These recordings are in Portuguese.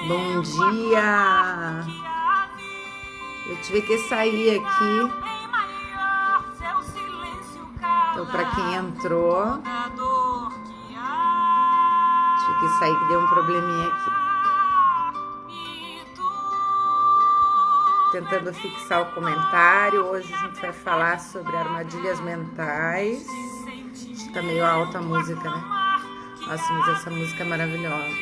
Bom dia! Eu tive que sair aqui. Então, para quem entrou, tive que sair que deu um probleminha aqui. Tentando fixar o comentário. Hoje a gente vai falar sobre armadilhas mentais. Tá meio alta a música, né? Nossa, mas essa música é maravilhosa.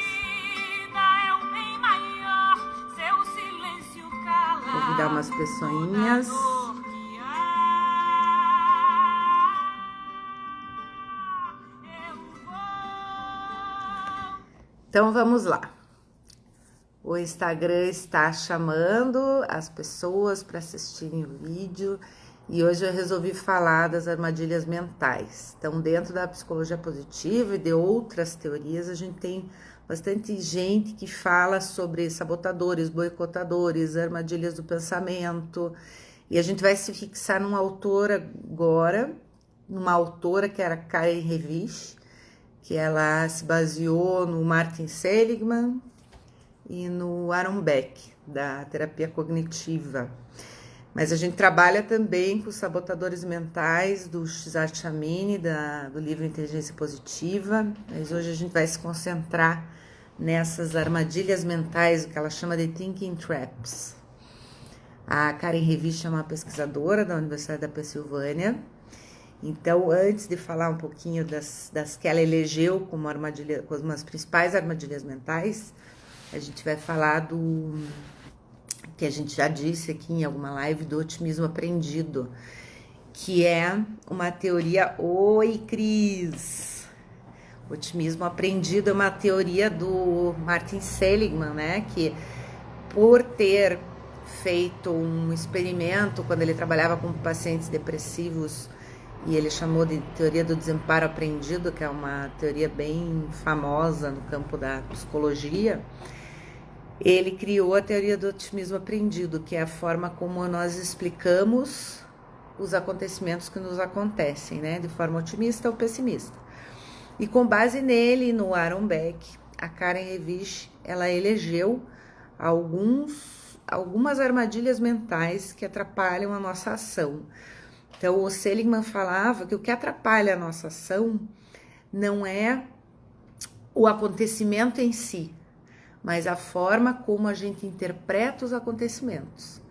Vou convidar umas pessoinhas. Então vamos lá. O Instagram está chamando as pessoas para assistirem o vídeo e hoje eu resolvi falar das armadilhas mentais. Então, dentro da psicologia positiva e de outras teorias, a gente tem bastante gente que fala sobre sabotadores, boicotadores, armadilhas do pensamento. E a gente vai se fixar num autor agora, numa autora que era Karen Hevish, que ela se baseou no Martin Seligman e no Aaron Beck, da terapia cognitiva. Mas a gente trabalha também com os sabotadores mentais do Cesar Chamini, do livro Inteligência Positiva. Mas hoje a gente vai se concentrar nessas armadilhas mentais, o que ela chama de Thinking Traps. A Karen Hevish é uma pesquisadora da Universidade da Pensilvânia. Então, antes de falar um pouquinho das que ela elegeu como as principais armadilhas mentais, a gente vai falar do que a gente já disse aqui em alguma live, do otimismo aprendido, que é uma teoria... Oi, Cris! Otimismo aprendido é uma teoria do Martin Seligman, né? Que por ter feito um experimento quando ele trabalhava com pacientes depressivos, e ele chamou de teoria do desamparo aprendido, que é uma teoria bem famosa no campo da psicologia. Ele criou a teoria do otimismo aprendido, que é a forma como nós explicamos os acontecimentos que nos acontecem, né? De forma otimista ou pessimista. E com base nele, no Aaron Beck, a Karen Hevish, ela elegeu algumas armadilhas mentais que atrapalham a nossa ação. Então, o Seligman falava que o que atrapalha a nossa ação não é o acontecimento em si, mas a forma como a gente interpreta os acontecimentos.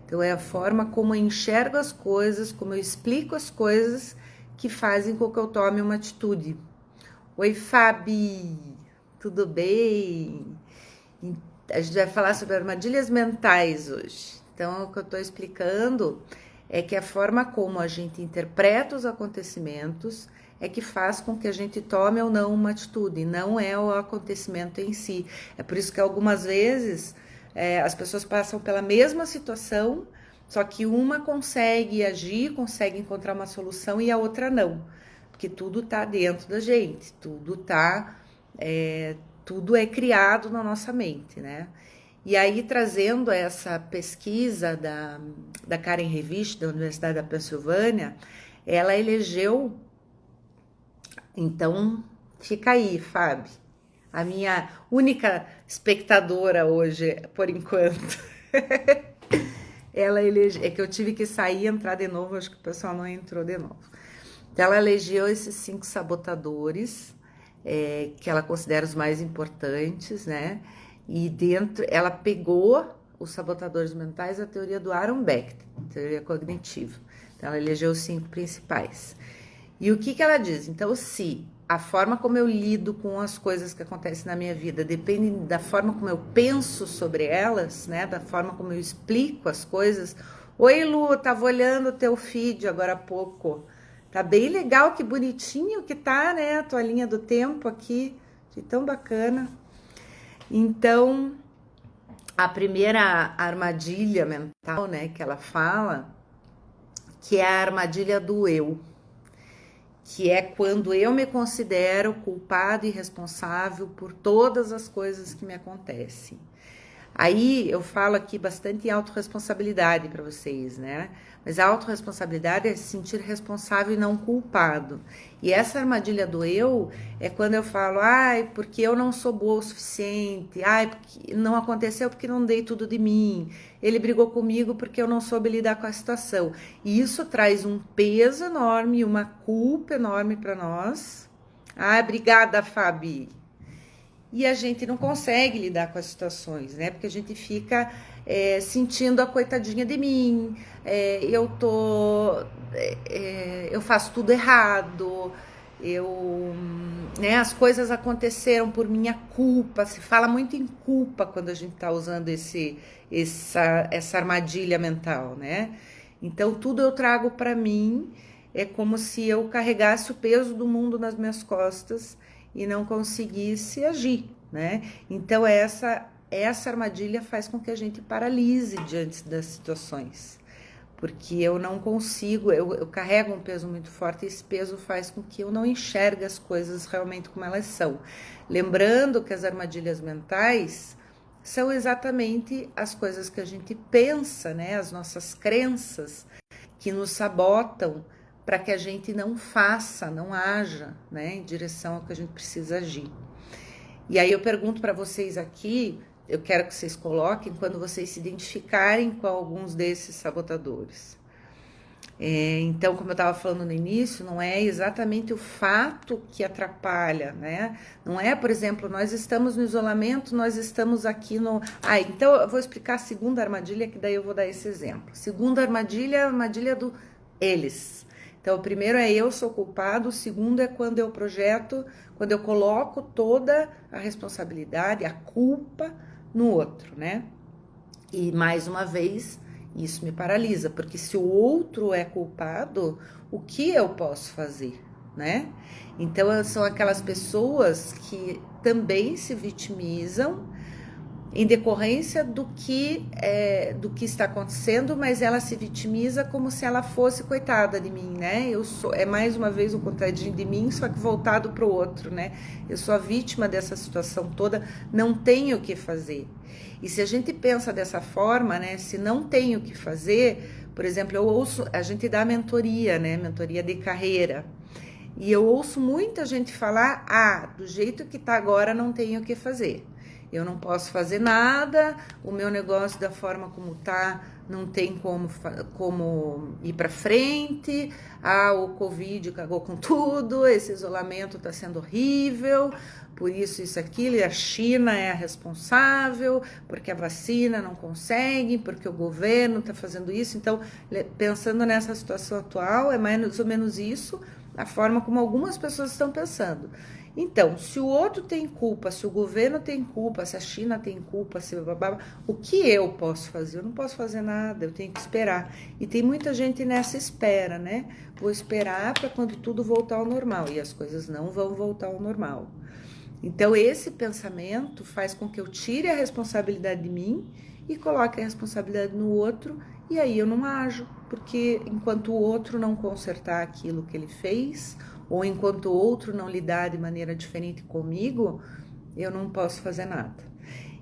Então, é a forma como eu enxergo as coisas, como eu explico as coisas que fazem com que eu tome uma atitude. Oi, Fabi! Tudo bem? A gente vai falar sobre armadilhas mentais hoje. Então, o que eu estou explicando é que a forma como a gente interpreta os acontecimentos é que faz com que a gente tome ou não uma atitude, não é o acontecimento em si. É por isso que algumas vezes as pessoas passam pela mesma situação, só que uma consegue agir, consegue encontrar uma solução e a outra não, porque tudo está dentro da gente, tudo é criado na nossa mente, né? E aí, trazendo essa pesquisa da Karen Hevish, da Universidade da Pensilvânia, ela elegeu... Então, fica aí, Fábio, a minha única espectadora hoje, por enquanto. Ela elegeu... É que eu tive que sair e entrar de novo, acho que o pessoal não entrou de novo. Então, ela elegeu esses 5 sabotadores, que ela considera os mais importantes, né? E dentro, ela pegou os sabotadores mentais, a teoria do Aaron Beck, teoria cognitiva. Então, ela elegeu os 5 principais. E o que ela diz? Então, se a forma como eu lido com as coisas que acontecem na minha vida depende da forma como eu penso sobre elas, né? Da forma como eu explico as coisas. Oi, Lu, tava olhando o teu feed agora há pouco. Tá bem legal, que bonitinho que tá, né? A tua linha do tempo aqui, de tão bacana. Então, a primeira armadilha mental, né, que ela fala, que é a armadilha do eu, que é quando eu me considero culpado e responsável por todas as coisas que me acontecem. Aí eu falo aqui bastante em autorresponsabilidade para vocês, né? Mas a autorresponsabilidade é se sentir responsável e não culpado. E essa armadilha do eu é quando eu falo, ai, porque eu não sou boa o suficiente, ai, porque não aconteceu porque não dei tudo de mim, ele brigou comigo porque eu não soube lidar com a situação. E isso traz um peso enorme, uma culpa enorme para nós. Ah, obrigada, Fabi. E a gente não consegue lidar com as situações, né? Porque a gente fica sentindo a coitadinha de mim, eu faço tudo errado, né, as coisas aconteceram por minha culpa. Se fala muito em culpa quando a gente está usando essa armadilha mental, né? Então tudo eu trago para mim, é como se eu carregasse o peso do mundo nas minhas costas e não conseguisse agir, né? Então essa armadilha faz com que a gente paralise diante das situações, porque eu não consigo, eu carrego um peso muito forte e esse peso faz com que eu não enxergue as coisas realmente como elas são. Lembrando que as armadilhas mentais são exatamente as coisas que a gente pensa, né? As nossas crenças que nos sabotam para que a gente não faça, não haja, né, em direção ao que a gente precisa agir. E aí eu pergunto para vocês aqui, eu quero que vocês coloquem quando vocês se identificarem com alguns desses sabotadores. Então, como eu estava falando no início, não é exatamente o fato que atrapalha, né? Não é, por exemplo, nós estamos no isolamento, nós estamos aqui no... então eu vou explicar a segunda armadilha, que daí eu vou dar esse exemplo. Segunda armadilha, a armadilha do eles. Então, o primeiro é eu sou culpado, o segundo é quando eu projeto, quando eu coloco toda a responsabilidade, a culpa no outro, né? E mais uma vez, isso me paralisa, porque se o outro é culpado, o que eu posso fazer, né? Então, são aquelas pessoas que também se vitimizam em decorrência do que está acontecendo, mas ela se vitimiza como se ela fosse coitada de mim, né? É mais uma vez o contadinho de mim, só que voltado para o outro, né? Eu sou a vítima dessa situação toda, não tenho o que fazer. E se a gente pensa dessa forma, né? Se não tenho o que fazer, por exemplo, a gente dá mentoria, né? Mentoria de carreira. E eu ouço muita gente falar, do jeito que tá agora não tenho o que fazer. Eu não posso fazer nada, o meu negócio da forma como tá não tem como ir para frente, o Covid cagou com tudo, esse isolamento tá sendo horrível, por isso, aquilo, e a China é a responsável, porque a vacina não consegue, porque o governo tá fazendo isso. Então, pensando nessa situação atual, é mais ou menos isso, a forma como algumas pessoas estão pensando. Então, se o outro tem culpa, se o governo tem culpa, se a China tem culpa, o que eu posso fazer? Eu não posso fazer nada, eu tenho que esperar. E tem muita gente nessa espera, né? Vou esperar para quando tudo voltar ao normal, e as coisas não vão voltar ao normal. Então, esse pensamento faz com que eu tire a responsabilidade de mim e coloque a responsabilidade no outro, e aí eu não ajo, porque enquanto o outro não consertar aquilo que ele fez, ou enquanto o outro não lidar de maneira diferente comigo, eu não posso fazer nada.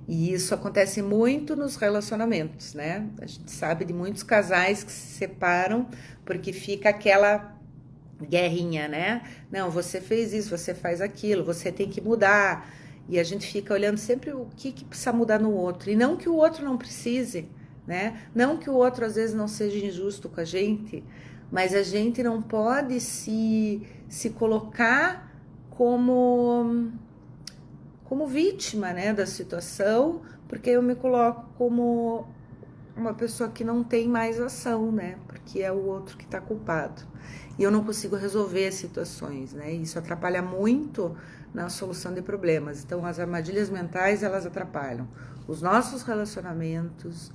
E isso acontece muito nos relacionamentos, né? A gente sabe de muitos casais que se separam porque fica aquela guerrinha, né? Não, você fez isso, você faz aquilo, você tem que mudar. E a gente fica olhando sempre o que precisa mudar no outro. E não que o outro não precise, né? Não que o outro às vezes não seja injusto com a gente, mas a gente não pode se colocar como vítima, né, da situação, porque eu me coloco como uma pessoa que não tem mais ação, né, porque é o outro que está culpado. E eu não consigo resolver as situações, né, e isso atrapalha muito na solução de problemas. Então, as armadilhas mentais, elas atrapalham os nossos relacionamentos,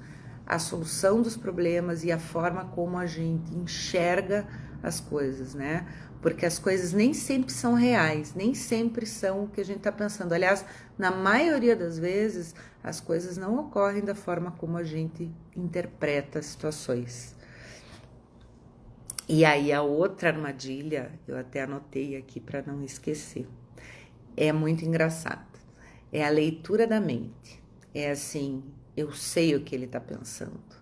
a solução dos problemas e a forma como a gente enxerga as coisas, né? Porque as coisas nem sempre são reais, nem sempre são o que a gente está pensando. Aliás, na maioria das vezes, as coisas não ocorrem da forma como a gente interpreta as situações. E aí, a outra armadilha, eu até anotei aqui para não esquecer, é muito engraçado. É a leitura da mente. É assim, eu sei o que ele está pensando.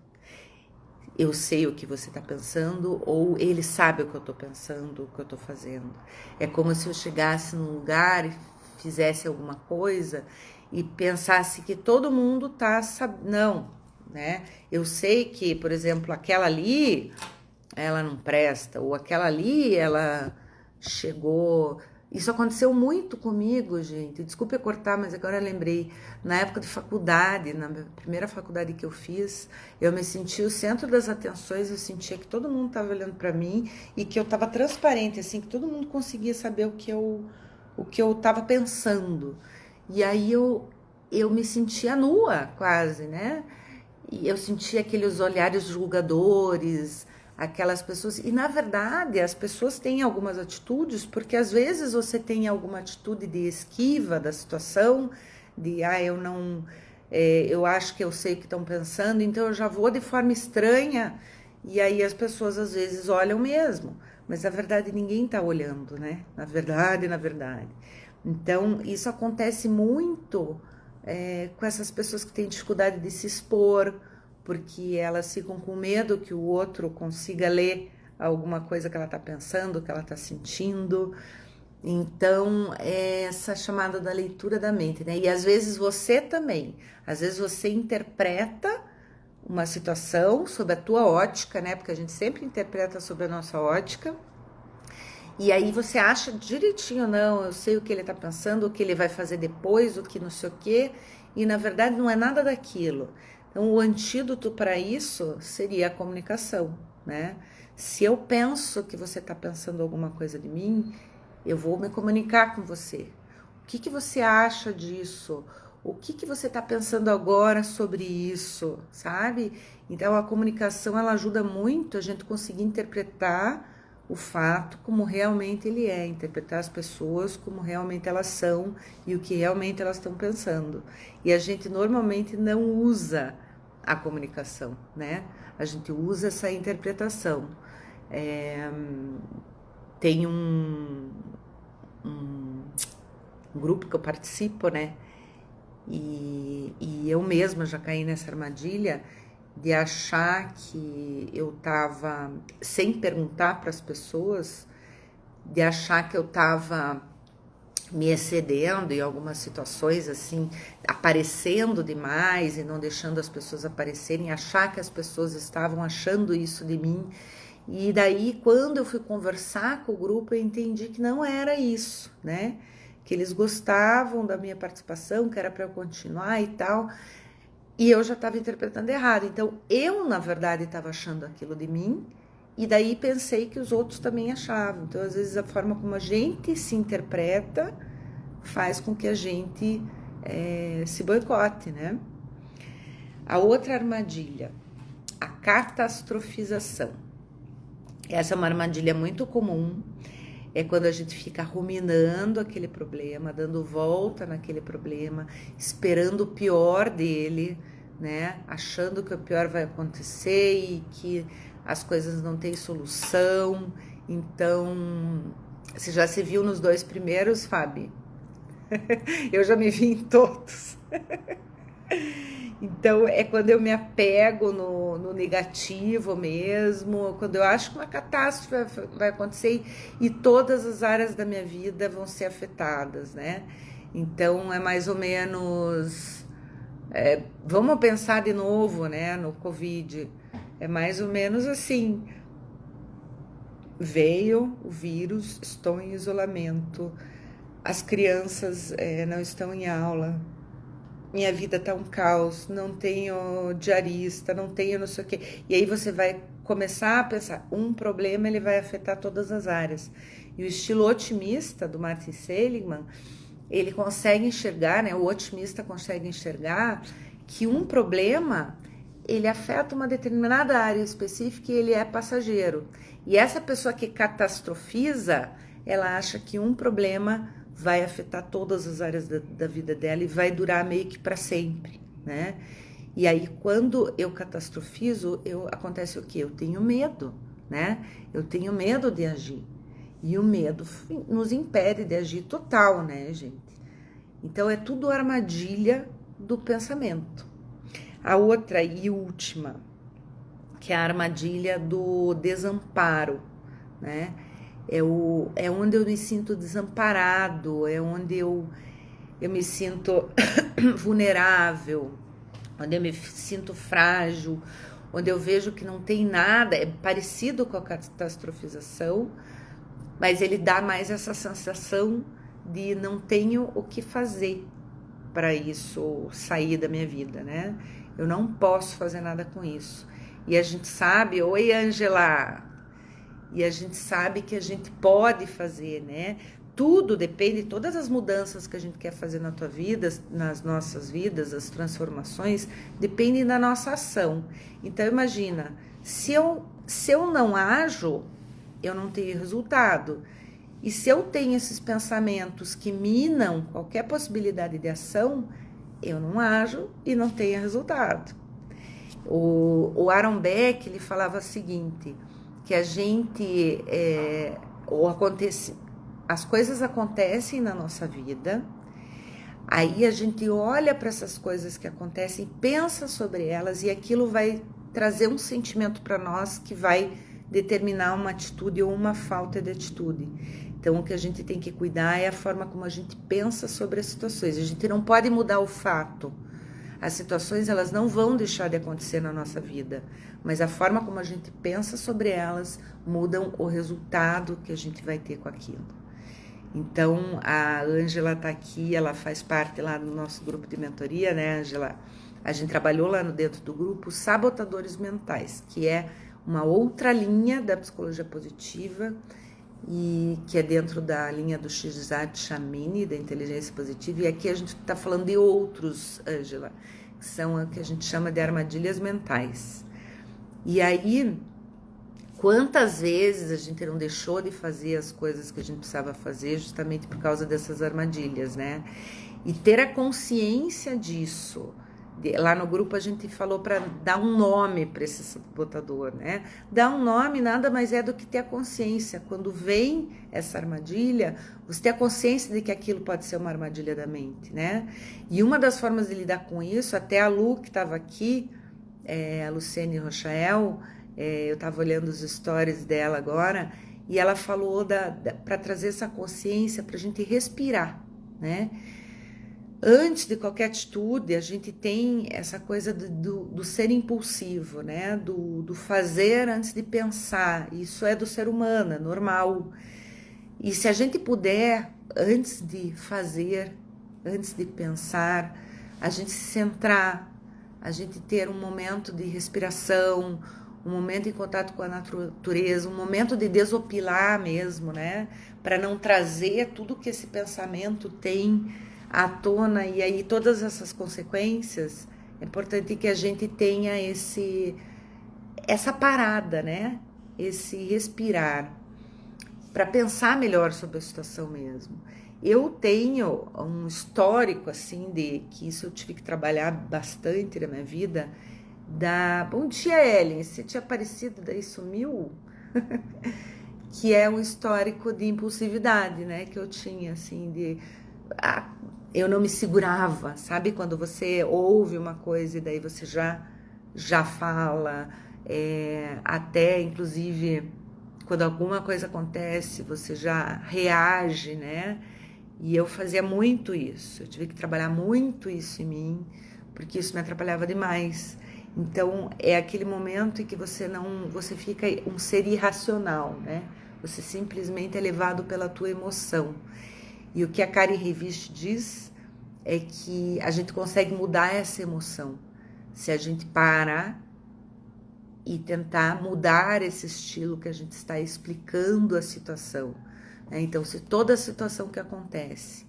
Eu sei o que você está pensando, ou ele sabe o que eu estou pensando, o que eu estou fazendo. É como se eu chegasse num lugar e fizesse alguma coisa e pensasse que todo mundo tá sabendo. Não, né? Eu sei que, por exemplo, aquela ali, ela não presta, ou aquela ali, ela chegou. Isso aconteceu muito comigo, gente. Desculpe eu cortar, mas agora eu lembrei. Na época de faculdade, na primeira faculdade que eu fiz, eu me senti o centro das atenções, eu sentia que todo mundo estava olhando para mim e que eu estava transparente, assim, que todo mundo conseguia saber o que eu estava pensando. E aí eu me sentia nua, quase, né? E eu sentia aqueles olhares julgadores, aquelas pessoas. E na verdade, as pessoas têm algumas atitudes, porque às vezes você tem alguma atitude de esquiva da situação, de eu não. Eu acho que eu sei o que estão pensando, então eu já vou de forma estranha, e aí as pessoas às vezes olham mesmo, mas na verdade ninguém está olhando, né? Na verdade, na verdade. Então, isso acontece muito com essas pessoas que têm dificuldade de se expor, porque elas ficam com medo que o outro consiga ler alguma coisa que ela está pensando, que ela está sentindo. Então, é essa chamada da leitura da mente, né? E às vezes você também, às vezes você interpreta uma situação sob a tua ótica, né? Porque a gente sempre interpreta sob a nossa ótica. E aí você acha direitinho, não, eu sei o que ele tá pensando, o que ele vai fazer depois, o que não sei o quê, e na verdade não é nada daquilo. Então o antídoto para isso seria a comunicação, né? Se eu penso que você tá pensando alguma coisa de mim, eu vou me comunicar com você. O que que você acha disso? O que que você tá pensando agora sobre isso, sabe? Então a comunicação ela ajuda muito a gente conseguir interpretar o fato como realmente ele é, interpretar as pessoas como realmente elas são e o que realmente elas estão pensando. E a gente normalmente não usa a comunicação, né? A gente usa essa interpretação. Tem um grupo que eu participo, né? E eu mesma já caí nessa armadilha de achar que eu tava, sem perguntar para as pessoas, de achar que eu tava me excedendo em algumas situações, assim, aparecendo demais e não deixando as pessoas aparecerem, achar que as pessoas estavam achando isso de mim. E daí, quando eu fui conversar com o grupo, eu entendi que não era isso, né? Que eles gostavam da minha participação, que era para eu continuar e tal. E eu já estava interpretando errado. Então, eu, na verdade, estava achando aquilo de mim, e daí pensei que os outros também achavam. Então, às vezes, a forma como a gente se interpreta faz com que a gente se boicote, né? A outra armadilha, a catastrofização. Essa é uma armadilha muito comum. É quando a gente fica ruminando aquele problema, dando volta naquele problema, esperando o pior dele, né? Achando que o pior vai acontecer e que as coisas não têm solução. Então, você já se viu nos dois primeiros, Fábio? Eu já me vi em todos. Então, é quando eu me apego no negativo mesmo, quando eu acho que uma catástrofe vai acontecer e todas as áreas da minha vida vão ser afetadas, né? Então, é mais ou menos. Vamos pensar de novo, né, no Covid. É mais ou menos assim. Veio o vírus, estou em isolamento, as crianças não estão em aula. Minha vida tá um caos, não tenho diarista, não tenho não sei o quê. E aí você vai começar a pensar, um problema ele vai afetar todas as áreas. E o estilo otimista do Martin Seligman, ele consegue enxergar, né? O otimista consegue enxergar que um problema ele afeta uma determinada área específica e ele é passageiro. E essa pessoa que catastrofiza, ela acha que um problema vai afetar todas as áreas da vida dela e vai durar meio que para sempre, né? E aí, quando eu catastrofizo, acontece o quê? Eu tenho medo, né? Eu tenho medo de agir. E o medo nos impede de agir total, né, gente? Então, é tudo armadilha do pensamento. A outra e última, que é a armadilha do desamparo, né? É onde eu me sinto desamparado, é onde eu me sinto vulnerável, onde eu me sinto frágil, onde eu vejo que não tem nada, é parecido com a catastrofização, mas ele dá mais essa sensação de não tenho o que fazer para isso sair da minha vida, né? Eu não posso fazer nada com isso. E a gente sabe, oi Ângela, e a gente sabe que a gente pode fazer, né? Tudo depende, todas as mudanças que a gente quer fazer na tua vida, nas nossas vidas, as transformações, dependem da nossa ação. Então imagina, se eu não ajo, eu não tenho resultado. E se eu tenho esses pensamentos que minam qualquer possibilidade de ação, eu não ajo e não tenho resultado. O Aaron Beck, ele falava o seguinte, que a gente, as coisas acontecem na nossa vida, aí a gente olha para essas coisas que acontecem, pensa sobre elas e aquilo vai trazer um sentimento para nós que vai determinar uma atitude ou uma falta de atitude. Então, o que a gente tem que cuidar é a forma como a gente pensa sobre as situações. A gente não pode mudar o fato. As situações, elas não vão deixar de acontecer na nossa vida, mas a forma como a gente pensa sobre elas mudam o resultado que a gente vai ter com aquilo. Então, a Ângela tá aqui, ela faz parte lá do nosso grupo de mentoria, né, Ângela? A gente trabalhou lá dentro do grupo Sabotadores Mentais, que é uma outra linha da psicologia positiva, e que é dentro da linha do Csikszentmihalyi, da inteligência positiva, e aqui a gente está falando de outros, Ângela, que são o que a gente chama de armadilhas mentais. E aí, quantas vezes a gente não deixou de fazer as coisas que a gente precisava fazer justamente por causa dessas armadilhas, né? E ter a consciência disso. Lá no grupo a gente falou para dar um nome para esse sabotador, né? Dar um nome nada mais é do que ter a consciência. Quando vem essa armadilha, você tem a consciência de que aquilo pode ser uma armadilha da mente, né? E uma das formas de lidar com isso, até a Lu que estava aqui, a Luciene Rochael, eu estava olhando os stories dela agora, e ela falou para trazer essa consciência para a gente respirar, né? Antes de qualquer atitude, a gente tem essa coisa do ser impulsivo, né? Do fazer antes de pensar. Isso é do ser humano, é normal. E se a gente puder, antes de fazer, antes de pensar, a gente se centrar, a gente ter um momento de respiração, um momento em contato com a natureza, um momento de desopilar mesmo, né? Para não trazer tudo que esse pensamento tem à tona, e aí todas essas consequências, é importante que a gente tenha essa parada, né? Esse respirar, para pensar melhor sobre a situação mesmo. Eu tenho um histórico, assim, de que isso eu tive que trabalhar bastante na minha vida, Bom dia, Ellen, você tinha aparecido, daí sumiu? Que é um histórico de impulsividade, né? Que eu tinha, assim, eu não me segurava, sabe? Quando você ouve uma coisa e daí você já fala, até inclusive quando alguma coisa acontece, você já reage, né? E eu fazia muito isso, eu tive que trabalhar muito isso em mim, porque isso me atrapalhava demais. Então, é aquele momento em que você fica um ser irracional, né? Você simplesmente é levado pela tua emoção. E o que a Kari Revich diz é que a gente consegue mudar essa emoção se a gente parar e tentar mudar esse estilo que a gente está explicando a situação. Então, se toda a situação que acontece,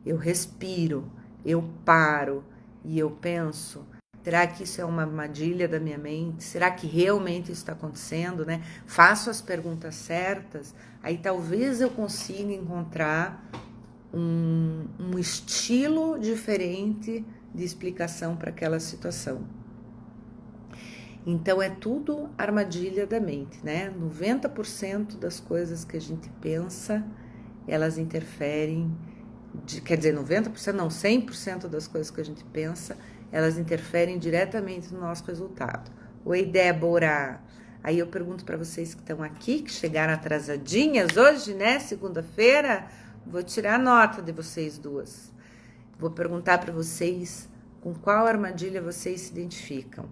eu respiro, eu paro e eu penso, será que isso é uma armadilha da minha mente? Será que realmente isso está acontecendo, né? Faço as perguntas certas, aí talvez eu consiga encontrar um estilo diferente de explicação para aquela situação. Então, é tudo armadilha da mente, né? 90% das coisas que a gente pensa, elas interferem, quer dizer, 90% não, 100% das coisas que a gente pensa, elas interferem diretamente no nosso resultado. Oi, Débora! Aí eu pergunto para vocês que estão aqui, que chegaram atrasadinhas hoje, né? Segunda-feira, vou tirar a nota de vocês duas. Vou perguntar para vocês com qual armadilha vocês se identificam.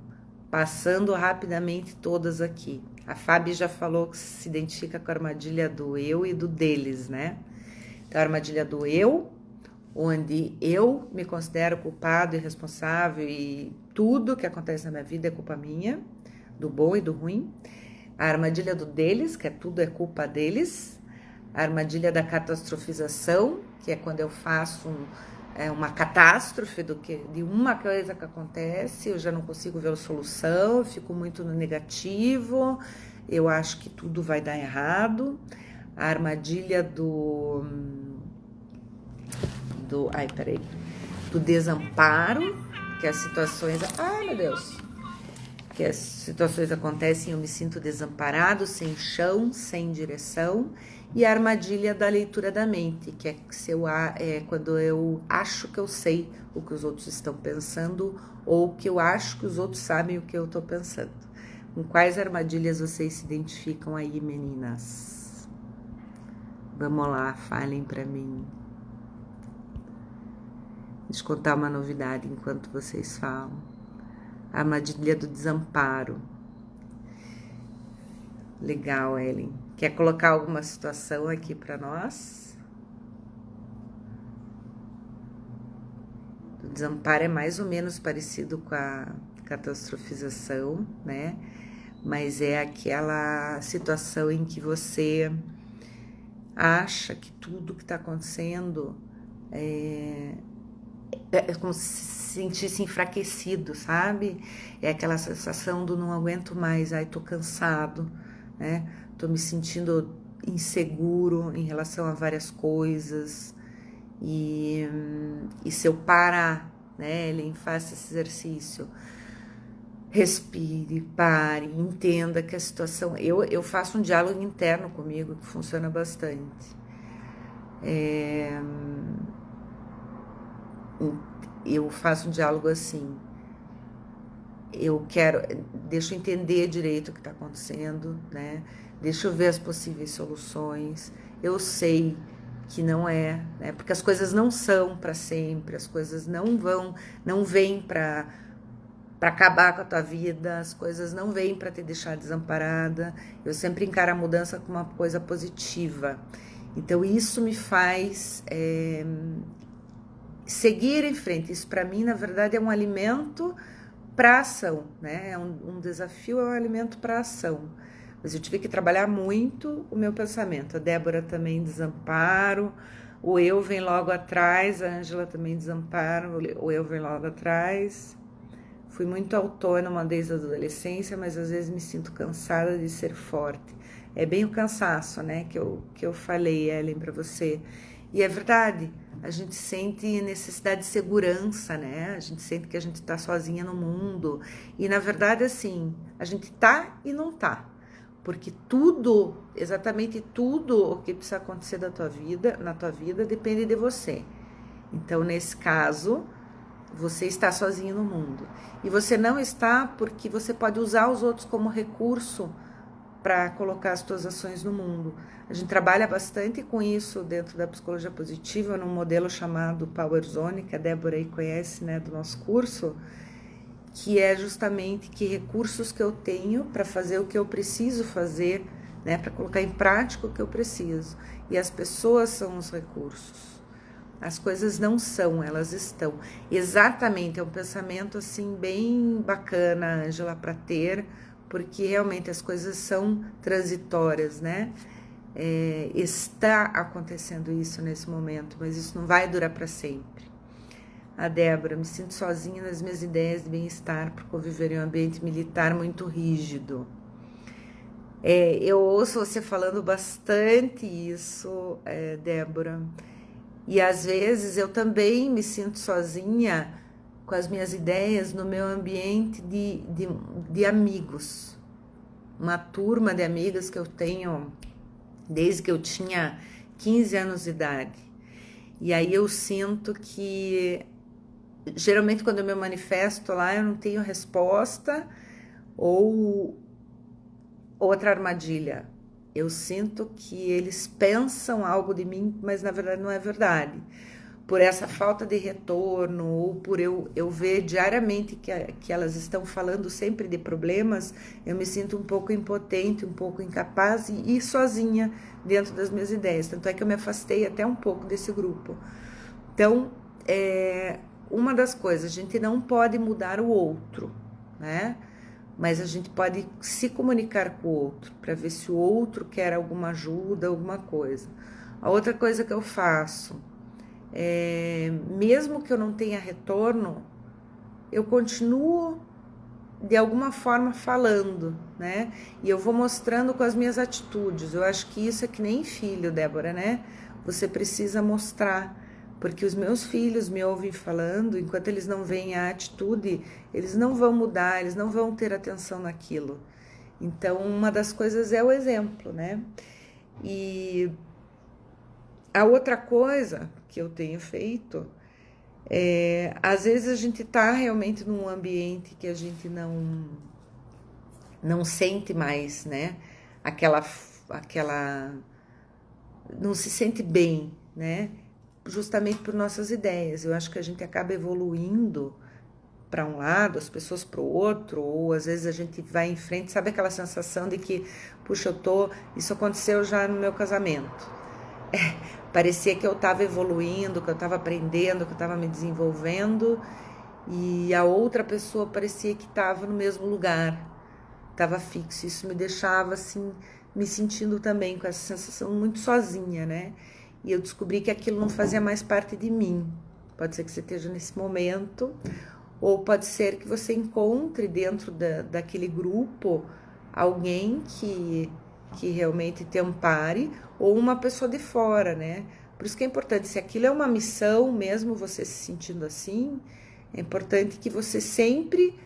Passando rapidamente todas aqui. A Fábio já falou que se identifica com a armadilha do eu e do deles, né? Então, a armadilha do eu, onde eu me considero culpado e responsável e tudo que acontece na minha vida é culpa minha, do bom e do ruim. A armadilha do deles, que é tudo é culpa deles. A armadilha da catastrofização, que é quando eu faço uma catástrofe de uma coisa que acontece, eu já não consigo ver a solução, eu fico muito no negativo, eu acho que tudo vai dar errado. A armadilha do desamparo, que as situações, meu Deus, que as situações acontecem, eu me sinto desamparado, sem chão, sem direção. E a armadilha da leitura da mente, que é quando eu acho que eu sei o que os outros estão pensando ou que eu acho que os outros sabem o que eu estou pensando. Com quais armadilhas vocês se identificam aí, meninas? Vamos lá, falem para mim. Deixa eu contar uma novidade enquanto vocês falam. A armadilha do desamparo. Legal, Ellen. Quer colocar alguma situação aqui para nós? O desamparo é mais ou menos parecido com a catastrofização, né? Mas é aquela situação em que você acha que tudo que está acontecendo é como se sentisse enfraquecido, sabe? É aquela sensação do não aguento mais, tô cansado, né? Tô me sentindo inseguro em relação a várias coisas. E se eu parar, né, Ellen, faça esse exercício. Respire, pare, entenda que a situação... Eu faço um diálogo interno comigo que funciona bastante. Eu faço um diálogo assim, deixa eu entender direito o que está acontecendo, né? Deixa eu ver as possíveis soluções. Eu sei que não é, né? Porque as coisas não são para sempre, as coisas não vêm para acabar com a tua vida, as coisas não vêm para te deixar desamparada. Eu sempre encaro a mudança como uma coisa positiva. Então isso me faz seguir em frente. Isso para mim, na verdade, é um alimento para ação, né? É um desafio, é um alimento para ação. Mas eu tive que trabalhar muito o meu pensamento. A Débora também desamparo, o eu vem logo atrás, a Ângela também desamparo, o eu vem logo atrás. Fui muito autônoma desde a adolescência, mas às vezes me sinto cansada de ser forte. É bem o cansaço, né, que eu falei, Ellen, para você. E é verdade, a gente sente necessidade de segurança, né? A gente sente que a gente tá sozinha no mundo. E na verdade, assim, a gente tá e não tá. Porque tudo, exatamente tudo o que precisa acontecer na tua vida, depende de você. Então, nesse caso, você está sozinho no mundo. E você não está porque você pode usar os outros como recurso para colocar as tuas ações no mundo. A gente trabalha bastante com isso dentro da psicologia positiva, num modelo chamado Power Zone, que a Débora aí conhece, né, do nosso curso, que é justamente que recursos que eu tenho para fazer o que eu preciso fazer, né, para colocar em prática o que eu preciso. E as pessoas são os recursos. As coisas não são, elas estão. Exatamente, é um pensamento assim bem bacana, Ângela, para ter, porque realmente as coisas são transitórias, né? Está acontecendo isso nesse momento, mas isso não vai durar para sempre. A Débora, me sinto sozinha nas minhas ideias de bem-estar por conviver em um ambiente militar muito rígido. Eu ouço você falando bastante isso, Débora, e às vezes eu também me sinto sozinha com as minhas ideias no meu ambiente de amigos. Uma turma de amigas que eu tenho desde que eu tinha 15 anos de idade. E aí eu sinto que geralmente quando eu me manifesto lá, eu não tenho resposta, ou outra armadilha. Eu sinto que eles pensam algo de mim, mas na verdade não é verdade. Por essa falta de retorno, ou por eu ver diariamente que elas estão falando sempre de problemas, eu me sinto um pouco impotente, um pouco incapaz e sozinha dentro das minhas ideias. Tanto é que eu me afastei até um pouco desse grupo. Então, uma das coisas, a gente não pode mudar o outro, né? Mas a gente pode se comunicar com o outro para ver se o outro quer alguma ajuda, alguma coisa. A outra coisa que eu faço mesmo que eu não tenha retorno, eu continuo de alguma forma falando, né? E eu vou mostrando com as minhas atitudes. Eu acho que isso é que nem filho, Débora, né? Você precisa mostrar, porque os meus filhos me ouvem falando, enquanto eles não veem a atitude, eles não vão mudar, eles não vão ter atenção naquilo. Então, uma das coisas é o exemplo, né? E a outra coisa que eu tenho feito às vezes a gente tá realmente num ambiente que a gente não sente mais, né? Aquela não se sente bem, né? Justamente por nossas ideias. Eu acho que a gente acaba evoluindo para um lado, as pessoas para o outro, ou às vezes a gente vai em frente, sabe aquela sensação de que, puxa, isso aconteceu já no meu casamento. Parecia que eu estava evoluindo, que eu estava aprendendo, que eu estava me desenvolvendo, e a outra pessoa parecia que estava no mesmo lugar, estava fixo. Isso me deixava assim, me sentindo também com essa sensação muito sozinha, né? E eu descobri que aquilo não fazia mais parte de mim. Pode ser que você esteja nesse momento, ou pode ser que você encontre dentro daquele grupo alguém que realmente te ampare, ou uma pessoa de fora, né? Por isso que é importante, se aquilo é uma missão, mesmo você se sentindo assim, é importante que você sempre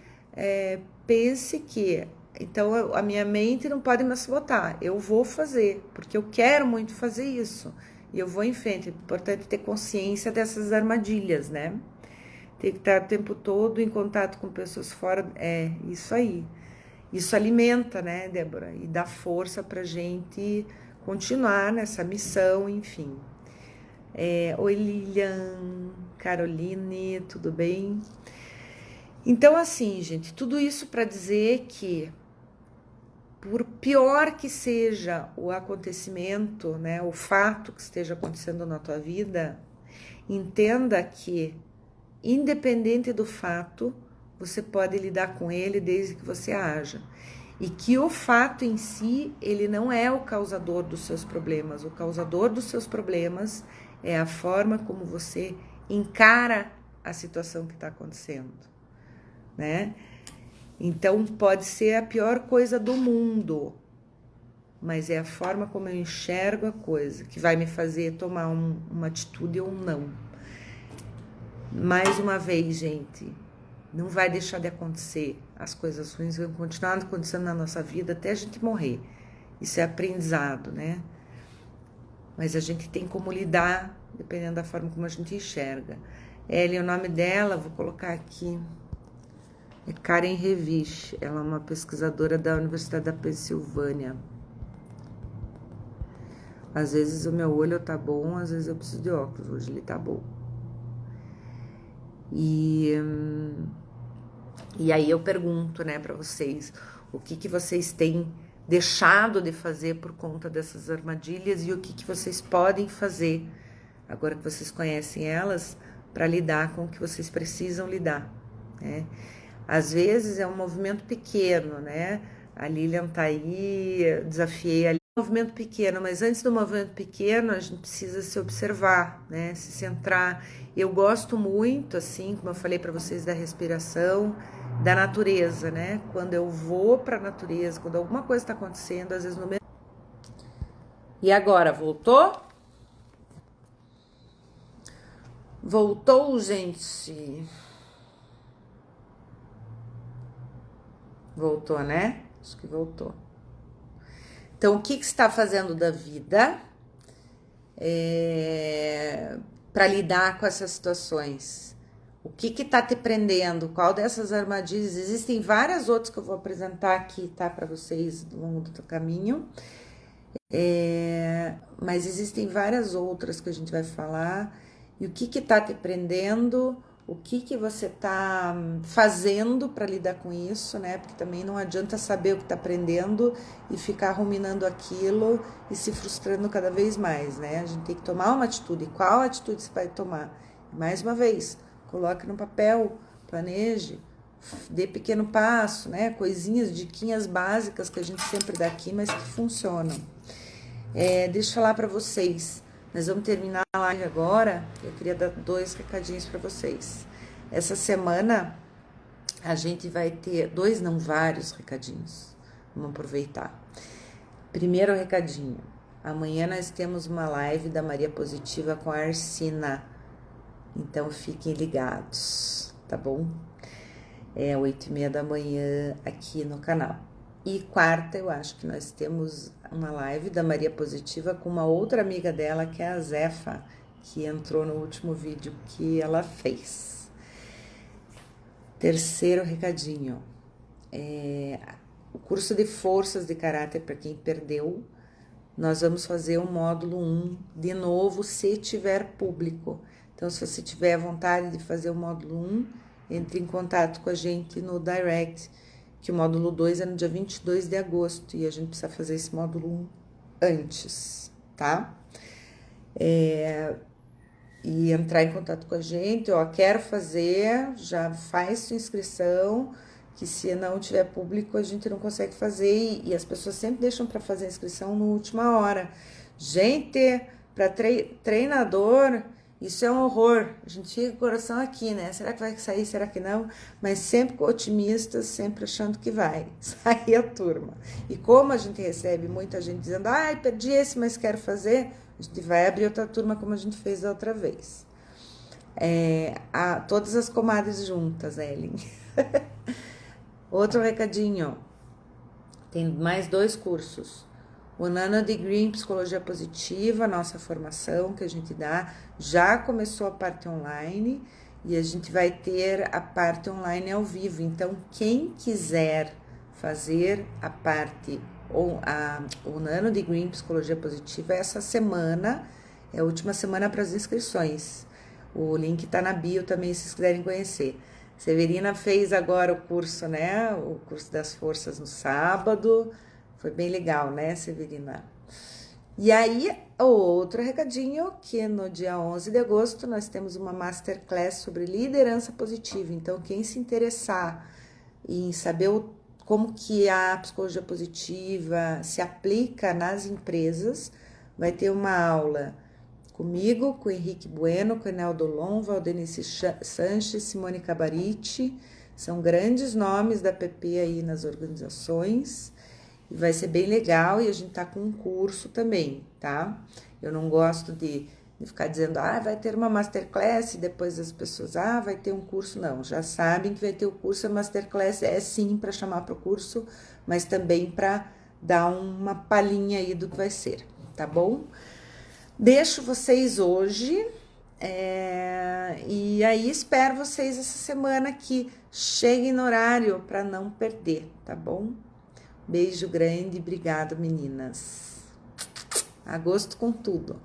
pense que, então a minha mente não pode me sabotar, eu vou fazer, porque eu quero muito fazer isso, e eu vou em frente. É importante ter consciência dessas armadilhas, né? Tem que estar o tempo todo em contato com pessoas fora, isso aí. Isso alimenta, né, Débora? E dá força pra gente continuar nessa missão, enfim. Oi, Lilian, Caroline, tudo bem? Então, assim, gente, tudo isso para dizer que, por pior que seja o acontecimento, né, o fato que esteja acontecendo na tua vida, entenda que, independente do fato, você pode lidar com ele desde que você haja. E que o fato em si, ele não é o causador dos seus problemas. O causador dos seus problemas é a forma como você encara a situação que está acontecendo, né? Então, pode ser a pior coisa do mundo, mas é a forma como eu enxergo a coisa que vai me fazer tomar uma atitude ou não. Mais uma vez, gente, não vai deixar de acontecer. As coisas ruins vão continuar acontecendo na nossa vida até a gente morrer. Isso é aprendizado, né? Mas a gente tem como lidar, dependendo da forma como a gente enxerga. O nome dela, vou colocar aqui, é Karen Revich. Ela é uma pesquisadora da Universidade da Pensilvânia. Às vezes o meu olho tá bom, às vezes eu preciso de óculos. Hoje ele tá bom. E aí eu pergunto, né, para vocês, o que vocês têm deixado de fazer por conta dessas armadilhas e o que vocês podem fazer, agora que vocês conhecem elas, para lidar com o que vocês precisam lidar, né? Às vezes é um movimento pequeno, né? A Lilian tá aí, eu desafiei ali. Movimento pequeno, mas antes do movimento pequeno a gente precisa se observar, né? Se centrar. Eu gosto muito, assim, como eu falei para vocês, da respiração, da natureza, né? Quando eu vou para a natureza, quando alguma coisa está acontecendo, às vezes no mesmo. E agora, voltou? Voltou, gente? Voltou, né? Acho que voltou. Então, o que você está fazendo da vida para lidar com essas situações? O que que tá te prendendo? Qual dessas armadilhas? Existem várias outras que eu vou apresentar aqui, tá? Para vocês ao longo do caminho. Mas existem várias outras que a gente vai falar. E o que que tá te prendendo? O que que você tá fazendo para lidar com isso, né? Porque também não adianta saber o que tá aprendendo e ficar ruminando aquilo e se frustrando cada vez mais, né? A gente tem que tomar uma atitude. Qual atitude você vai tomar? Mais uma vez, coloque no papel, planeje, dê pequeno passo, né? Coisinhas, diquinhas básicas que a gente sempre dá aqui, mas que funcionam. Deixa eu falar para vocês. Nós vamos terminar a live agora. Eu queria dar 2 recadinhos para vocês. Essa semana a gente vai ter vários recadinhos. Vamos aproveitar. Primeiro recadinho. Amanhã nós temos uma live da Maria Positiva com a Arsina. Então fiquem ligados, tá bom? 8h30 da manhã aqui no canal. E quarta, eu acho que nós temos uma live da Maria Positiva com uma outra amiga dela, que é a Zefa, que entrou no último vídeo que ela fez. Terceiro recadinho. O curso de forças de caráter, para quem perdeu, nós vamos fazer o módulo 1 de novo, se tiver público. Então, se você tiver vontade de fazer o módulo 1, entre em contato com a gente no direct, que o módulo 2 é no dia 22 de agosto e a gente precisa fazer esse módulo 1 antes, tá? E entrar em contato com a gente, quero fazer, já faz sua inscrição, que se não tiver público a gente não consegue fazer e as pessoas sempre deixam para fazer a inscrição na última hora. Gente, para treinador, isso é um horror, a gente fica com o coração aqui, né? Será que vai sair, será que não? Mas sempre otimistas, sempre achando que vai sair a turma. E como a gente recebe muita gente dizendo, perdi esse, mas quero fazer, a gente vai abrir outra turma como a gente fez da outra vez. Todas as comadres juntas, Ellen. Outro recadinho, tem mais 2 cursos. O Nano Degree em Psicologia Positiva, nossa formação que a gente dá, já começou a parte online e a gente vai ter a parte online ao vivo. Então, quem quiser fazer a parte, o Nano Degree em Psicologia Positiva, essa semana é a última semana para as inscrições. O link está na bio também, se vocês quiserem conhecer. Severina fez agora o curso, né? O curso das forças no sábado. Foi bem legal, né, Severina? E aí, outro recadinho, que no dia 11 de agosto nós temos uma Masterclass sobre liderança positiva. Então, quem se interessar em saber como que a psicologia positiva se aplica nas empresas, vai ter uma aula comigo, com o Henrique Bueno, com o Enel Dolon, Valdenice Sanches, Simone Cabariti. São grandes nomes da PP aí nas organizações. E vai ser bem legal e a gente tá com um curso também, tá? Eu não gosto de ficar dizendo, vai ter uma masterclass e depois as pessoas, vai ter um curso. Não, já sabem que vai ter o curso, a masterclass é sim para chamar para o curso, mas também para dar uma palhinha aí do que vai ser, tá bom? Deixo vocês hoje e aí espero vocês essa semana que cheguem no horário para não perder, tá bom? Beijo grande, obrigado meninas. Agosto com tudo.